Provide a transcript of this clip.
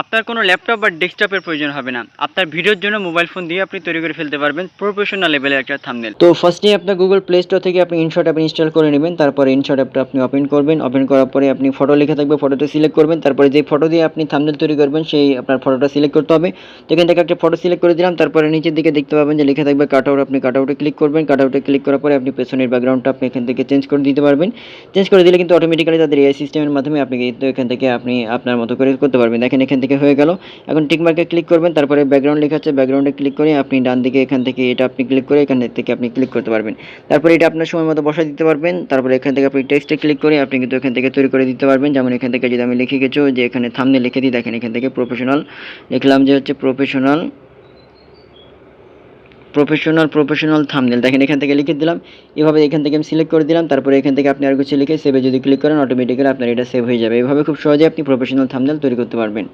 আপনার কোনো ল্যাপটপ বা ডেস্কটপের প্রয়োজন হবে না। আপনার ভিডিওর জন্য মোবাইল ফোন দিয়ে আপনি তৈরি করে ফেলতে পারবেন প্রফেশনাল লেভেলের একটা থাম্বনেল। তো ফার্স্টে আপনার গুগল প্লে স্টোর থেকে আপনি ইনশট অ্যাপ ইনস্টল করে নেবেন। তারপরে ইনশট অ্যাপটা আপনি ওপেন করবেন। ওপেন করার পরে আপনি ফটো লেখা থাকবে, ফটোটা সিলেক্ট করবেন। তারপরে যে ফটো দিয়ে আপনি থাম্বনেল তৈরি করবেন সেই আপনার ফটোটা সিলেক্ট করতে হবে। তো এখান থেকে একটা ফটো সিলেক্ট করে দিলাম। তারপরে নিচের দিকে দেখতে পাবেন যে লেখা থাকবে কাটআউট, আপনি কাটআউটে ক্লিক করবেন। কাটআউটে ক্লিক করার পরে আপনি পেছনের ব্যাকগ্রাউন্ডটা আপনি এখান থেকে চেঞ্জ করে দিতে পারবেন। চেঞ্জ করে দিলে কিন্তু অটোমেটিক্যালি তাদের এআই সিস্টেমের মাধ্যমে আপনি কিন্তু এখান থেকে আপনি আপনার মতো করে করতে পারবেন। দেখেন এখান থেকে হয়ে গেল। এখন টিক মার্কে ক্লিক করবেন। তারপরে ব্যাকগ্রাউন্ড লেখা আছে, ব্যাকগ্রাউন্ডে ক্লিক করে আপনি ডান দিকে এখান থেকে এটা আপনি ক্লিক করে এখান থেকে আপনি ক্লিক করতে পারবেন। তারপরে এটা আপনার সময় মতো বসায় দিতে পারবেন। তারপরে এখান থেকে আপনি টেক্সটে ক্লিক করে আপনি কিন্তু এখান থেকে তৈরি করে দিতে পারবেন। যেমন এখান থেকে যদি আমি লিখে কিছু যে এখানে থাম্বনেল লিখে দিই, দেখেন এখান থেকে প্রফেশনাল লিখলাম যে হচ্ছে প্রফেশনাল থাম্বনেল, দেখেন এখান থেকে লিখে দিলাম। এভাবে এখান থেকে আমি সিলেক্ট করে দিলাম। তারপরে এখান থেকে আপনি আর কিছু লিখে সেভে যদি ক্লিক করেন অটোমেটিক্যালি আপনার এটা সেভ হয়ে যাবে। এভাবে খুব সহজে আপনি প্রফেশনাল থাম্বনেল তৈরি করতে পারবেন।